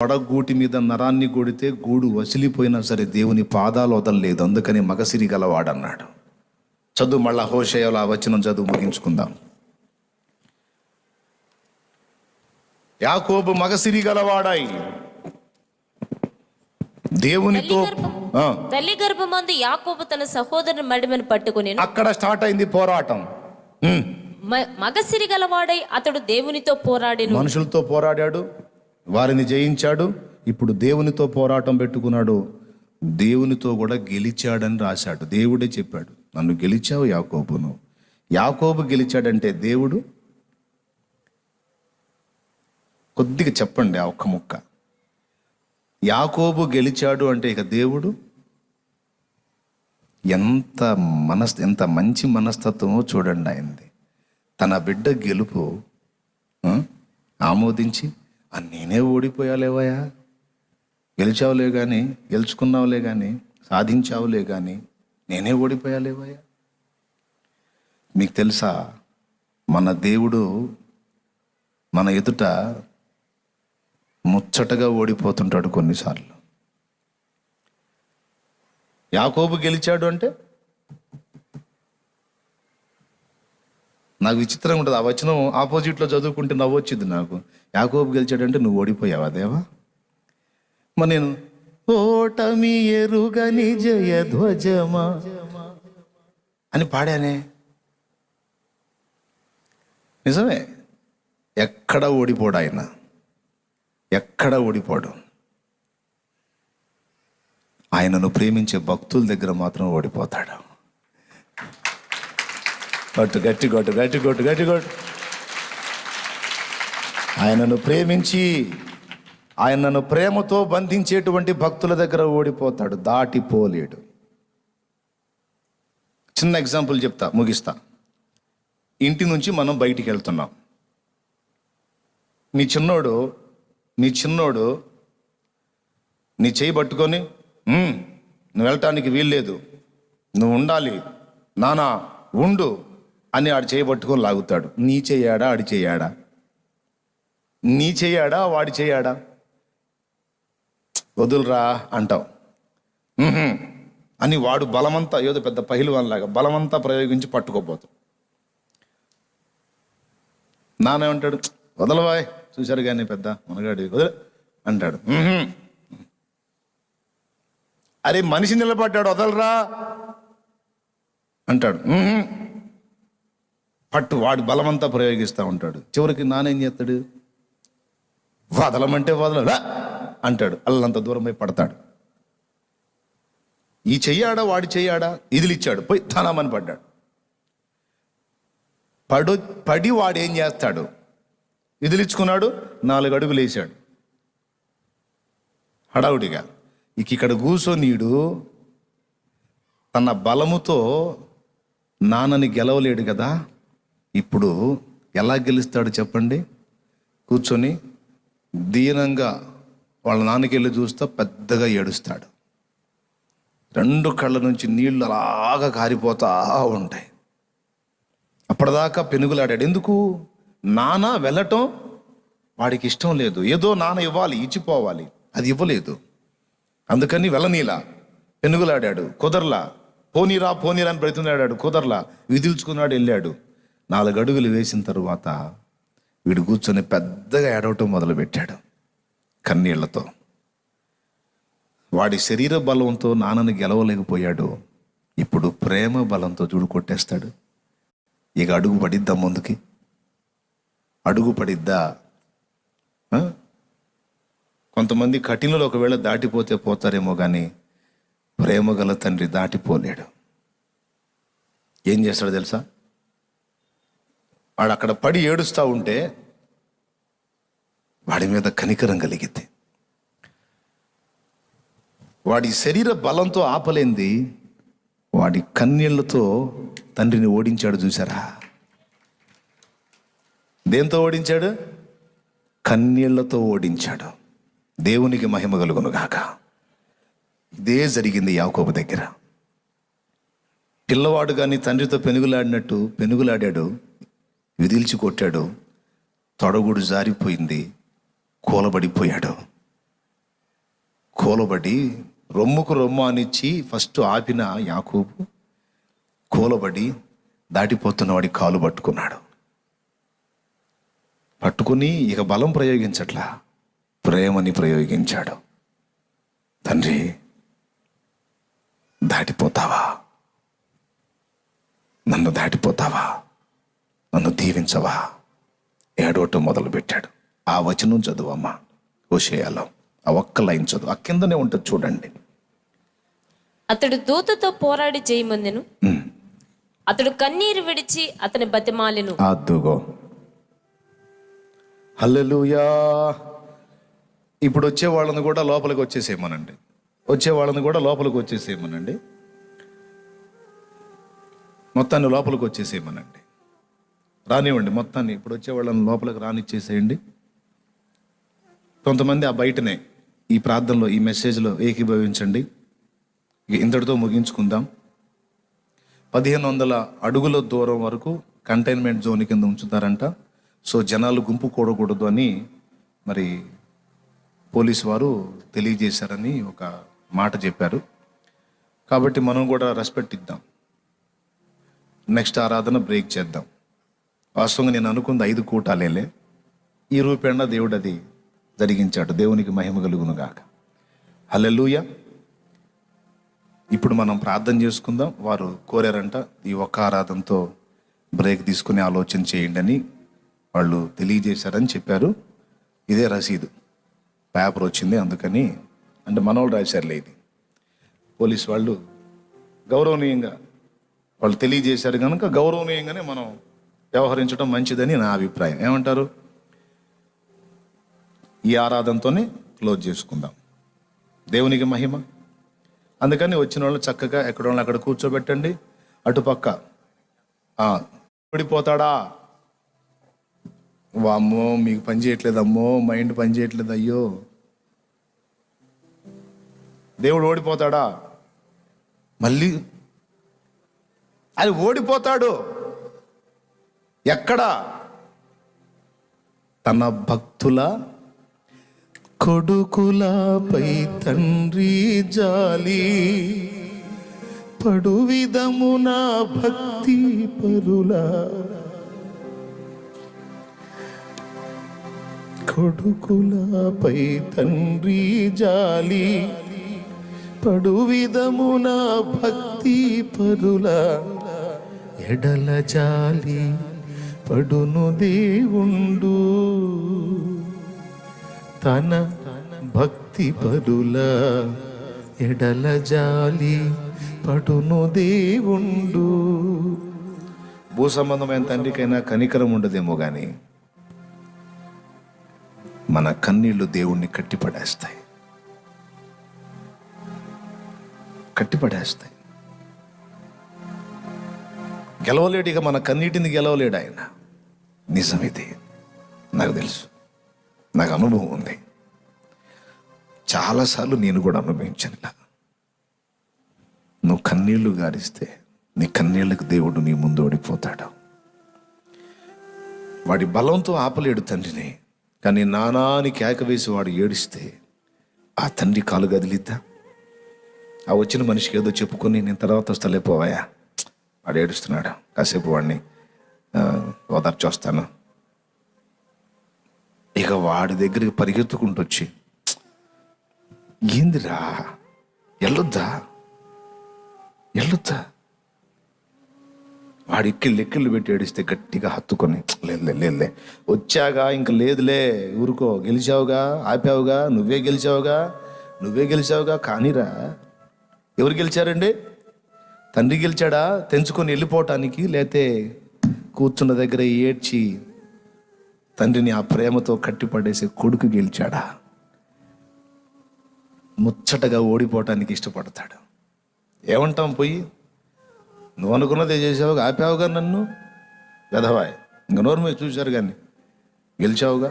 పడగూటి మీద నరాన్ని కొడితే గూడు వసిలిపోయినా సరే దేవుని పాదాలు వదలలేదు, అందుకని మగసిరి గలవాడన్నాడు. చదువు మళ్ళా హోషేయలో ఆ వచనం చదువు ముగించుకుందాం. యాకోబు మగసిరి గలవాడాయి దేవునితో. తల్లి గర్భమందు యాకోబు తన సహోదరుని మడిమను పట్టుకుని, అక్కడ స్టార్ట్ అయింది పోరాటం. మగసిరి గలవాడై అతడు దేవునితో పోరాడాడు, మనుషులతో పోరాడాడు, వారిని జయించాడు. ఇప్పుడు దేవునితో పోరాటం పెట్టుకున్నాడు, దేవునితో కూడా గెలిచాడని రాశాడు. దేవుడే చెప్పాడు, నన్ను గెలిచావు యాకోబును. యాకోబు గెలిచాడంటే దేవుడు. కొద్దిగా చెప్పండి ఆ ఒక్క ముక్క. యాకోబు గెలిచాడు అంటే ఇక దేవుడు ఎంత మంచి మనస్తత్వమో చూడండి ఆయనది. తన బిడ్డ గెలుపు ఆమోదించి, నేనే ఓడిపోయాలేవయా, గెలిచావులే కానీ, గెలుచుకున్నావులే కానీ, సాధించావులే కానీ, నేనే ఓడిపోయాలేవయ్యా. మీకు తెలుసా, మన దేవుడు మన ఎదుట ముచ్చటగా ఓడిపోతుంటాడు కొన్నిసార్లు. యాకోబు గెలిచాడు అంటే నాకు విచిత్రంగా ఉంటుంది. ఆ వచనం ఆపోజిట్లో చదువుకుంటే నవ్వొచ్చింది నాకు. యాకోబు గెలిచాడంటే నువ్వు ఓడిపోయావా దేవా? మరి నేను ఓటమి ఎరుగని జయ ధ్వజమా అని పాడానే. నిజమే, ఎక్కడ ఓడిపోడు ఆయన, ఎక్కడ ఓడిపోడు. ఆయనను ప్రేమించే భక్తుల దగ్గర మాత్రం ఓడిపోతాడు. గట్టి కొట్టు. ఆయనను ప్రేమించి, ఆయనను ప్రేమతో బంధించేటువంటి భక్తుల దగ్గర ఓడిపోతాడు, దాటిపోలేడు. చిన్న ఎగ్జాంపుల్ చెప్తా, ముగిస్తా. ఇంటి నుంచి మనం బయటికి వెళ్తున్నాం. మీ చిన్నోడు నీ చేయి పట్టుకొని, నువ్వు వెళ్ళటానికి వీల్లేదు, నువ్వు ఉండాలి నానా ఉండు అని ఆడు చేయి పట్టుకొని లాగుతాడు. నీ చెయ్యాడా ఆడి చెయ్యాడా? నీ చెయ్యాడా వాడి చెయ్యాడా? వదులురా అంటావు అని వాడు బలమంతా, ఏదో పెద్ద పహిల్వాన్లాగా బలమంతా ప్రయోగించి పట్టుకోపోతాడు. నానేమంటాడు, వదలవాయ్, చూశారు కానీ పెద్ద మనగాడి వదిలే అంటాడు. అరే మనిషి నిలబడ్డాడు, వదలరా అంటాడు. పట్టు, వాడు బలమంతా ప్రయోగిస్తూ ఉంటాడు. చివరికి నానేం చేస్తాడు, వదలమంటే వదలరా అంటాడు. అల్లంత దూరం పోయి పడతాడు. ఈ చెయ్యాడా వాడి చెయ్యాడా? ఇదిలిచ్చాడు, పోయి తనమని పడ్డాడు. పడి వాడు ఏం చేస్తాడు, ఇదిలిచ్చుకున్నాడు, 4 అడుగులు వేసాడు హడావుడిగా. ఇక్కడ కూర్చొనీడు తన బలముతో నాన్నని గెలవలేడు కదా. ఇప్పుడు ఎలా గెలుస్తాడు చెప్పండి? కూర్చొని దీనంగా వాళ్ళ నాన్నకి వెళ్ళి చూస్తా పెద్దగా ఏడుస్తాడు. 2 కళ్ళ నుంచి నీళ్లు అలాగా కారిపోతా ఉంటాయి. అప్పటిదాకా పెనుగులాడాడు. ఎందుకు? నాన్న వెళ్ళటం వాడికి ఇష్టం లేదు. ఏదో నాన్న ఇవ్వాలి, ఇచ్చిపోవాలి, అది ఇవ్వలేదు. అందుకని వెళ్ళనీలా, పెనుగులాడాడు, కుదరలా. పోనీరా అని బ్రతిమలాడాడు, కుదరలా. విదిల్చుకున్నాడు, వెళ్ళాడు. 4 అడుగులు వేసిన తరువాత వీడు కూర్చొని పెద్దగా ఏడవటం మొదలుపెట్టాడు కన్నీళ్లతో. వాడి శరీర బలంతో నాన్నని గెలవలేకపోయాడు. ఇప్పుడు ప్రేమ బలంతో చూడు కొట్టేస్తాడు. ఇక అడుగు పడిద్దా ముందుకి? అడుగు పడిద్దా? కొంతమంది కఠినలు ఒకవేళ దాటిపోతే పోతారేమో కానీ ప్రేమ గల తండ్రి దాటిపోలేడు. ఏం చేస్తాడో తెలుసా? వాడు అక్కడ పడి ఏడుస్తూ ఉంటే వాడి మీద కనికరం కలిగిద్ది. వాడి శరీర బలంతో ఆపలేంది, వాడి కన్నీళ్లతో తండ్రిని ఓడించాడు. చూసారా? దేంతో ఓడించాడు? కన్నీళ్లతో ఓడించాడు. దేవునికి మహిమ కలుగును గాక. ఇదే జరిగింది యాకోబు దగ్గర. పిల్లవాడు కానీ తండ్రితో పెనుగులాడినట్టు పెనుగులాడాడు, విదిల్చి కొట్టాడు, తొడగుడు జారిపోయింది, కూలబడిపోయాడు. కూలబడి రొమ్ముకు రొమ్ము అనిచ్చి ఫస్ట్ ఆపిన యాకోబు కూలబడి దాటిపోతున్న వాడి కాలు పట్టుకున్నాడు. పట్టుకుని ఇక బలం ప్రయోగించట్లా, ప్రేమని ప్రయోగించాడు. తండ్రి, దాటిపోతావా? నన్ను దాటిపోతావా? నన్ను దీవించవా? ఏడవటం మొదలుపెట్టాడు. ఆ వచనం చదువమ్మా, హోషేయలో ఆ ఒక్క లైన్ చదువు, ఆ కిందనే ఉంటుంది చూడండి. అతడు దూతతో పోరాడి చేయమందెను, అతడు కన్నీరు విడిచి అతని బతిమాలెను. అద్దుగో, హల్లెలూయా. ఇప్పుడు వచ్చే వాళ్ళని కూడా లోపలికి వచ్చేసేయమనండి, మొత్తాన్ని లోపలికి వచ్చేసేయమనండి, రానివ్వండి మొత్తాన్ని. ఇప్పుడు వచ్చే వాళ్ళని లోపలికి రానిచ్చేసేయండి. కొంతమంది ఆ బయటనే ఈ ప్రార్థనలో, ఈ మెసేజ్లో ఏకీభవించండి. ఇంతటితో ముగించుకుందాం. 1500 అడుగుల దూరం వరకు కంటైన్మెంట్ జోన్ కింద ఉంచుతారంట. సో జనాలు గుంపు కూడకూడదు అని మరి పోలీసు వారు తెలియజేశారని ఒక మాట చెప్పారు. కాబట్టి మనం కూడా రెస్పెక్ట్ ఇద్దాం. నెక్స్ట్ ఆరాధన బ్రేక్ చేద్దాం. వాస్తవంగా నేను అనుకుంది 5 కూటాలేలే, ఈ రూపేణ దేవుడు అది జరిగించాడు. దేవునికి మహిమ కలుగును గాక. హల్లెలూయా. ఇప్పుడు మనం ప్రార్థన చేసుకుందాం. వారు కోరారంట ఈ ఒక్క ఆరాధనతో బ్రేక్ తీసుకుని ఆలోచన చేయండి అని వాళ్ళు తెలియజేశారని చెప్పారు. ఇదే రసీదు, పేపర్ వచ్చింది అందుకని, అంటే మనోళ్ళు రాశారులే, ఇది పోలీసు వాళ్ళు గౌరవనీయంగా వాళ్ళు తెలియజేశారు కనుక గౌరవనీయంగానే మనం వ్యవహరించడం మంచిదని నా అభిప్రాయం. ఏమంటారు? ఈ ఆరాధనతోనే క్లోజ్ చేసుకుందాం. దేవునికి మహిమ. అందుకని వచ్చిన వాళ్ళు చక్కగా ఎక్కడ వాళ్ళు అక్కడ కూర్చోబెట్టండి. అటుపక్క ఓడిపోతాడా? వామ్మో, మీకు పని చేయట్లేదు, అమ్మో మైండ్ పని చేయట్లేదు, అయ్యో దేవుడు ఓడిపోతాడా? మళ్ళీ అది ఓడిపోతాడు. ఎక్కడ? తన భక్తుల కొడుకులపై తండ్రి జాలి పడు విధమున భక్తి పరుల కొడుకులపై తండ్రి జాలి పడు విధమున భక్తి పరుల ఎడల జాలి పడును దేవుండు. తన భక్తి పరుల ఎడల జాలి పడును దేవుండు. భూ సంబంధమైన తండ్రికైనా కనికరం ఉండదేమో కానీ మన కన్నీళ్లు దేవుణ్ణి కట్టిపడేస్తాయి. గెలవలేడు, ఇక మన కన్నీటిని గెలవలేడు ఆయన. నిజమిది, నాకు తెలుసు, నాకు అనుభవం ఉంది. చాలాసార్లు నేను కూడా అనుభవించాను ఇలా. నువ్వు కన్నీళ్లు గారిస్తే నీ కన్నీళ్లకు దేవుడు నీ ముందు ఓడిపోతాడు. వాడి బలంతో ఆపలేడు తండ్రిని, కానీ నానాని కేక వేసి వాడు ఏడిస్తే ఆ తండ్రి కాలు గదిలిద్దా? ఆ వచ్చిన మనిషికి ఏదో చెప్పుకొని నేను తర్వాత వస్తలే పోవాయా, వాడు ఏడుస్తున్నాడు, కాసేపు వాడిని ఓదార్చి వస్తాను. ఇక వాడి దగ్గరికి పరిగెత్తుకుంటూ వచ్చి, ఏందిరా వెళ్ళొద్దా వాడు ఎక్కిళ్ళు పెట్టి ఏడిస్తే గట్టిగా హత్తుకొని, లేదులే వచ్చాగా ఇంక లేదులే, ఊరుకో, గెలిచావుగా, ఆపావుగా, నువ్వే గెలిచావుగా కానీరా. ఎవరు గెలిచారండి? తండ్రి గెలిచాడా తెంచుకొని వెళ్ళిపోవటానికి, లేతే కూర్చున్న దగ్గర ఏడ్చి తండ్రిని ఆ ప్రేమతో కట్టిపడేసే కొడుకు గెలిచాడా? ముచ్చటగా ఓడిపోవటానికి ఇష్టపడతాడు. ఏమంటాం పోయి, నువ్వు అనుకున్నదే చేసావుగా, ఆపావుగా నన్ను, గదవాయ్, ఇంక నోరు మీద చూశారు కానీ గెలిచావుగా.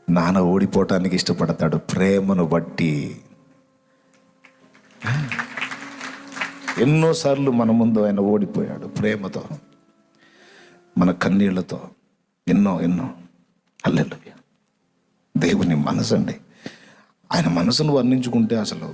నాన్న ఓడిపోవటానికి ఇష్టపడతాడు ప్రేమను బట్టి. ఎన్నోసార్లు మన ముందు ఆయన ఓడిపోయాడు ప్రేమతో, మన కన్నీళ్లతో, ఎన్నో. హల్లెలూయా. దేవుని మనసండి. ఆయన మనసును వర్ణించుకుంటే అసలు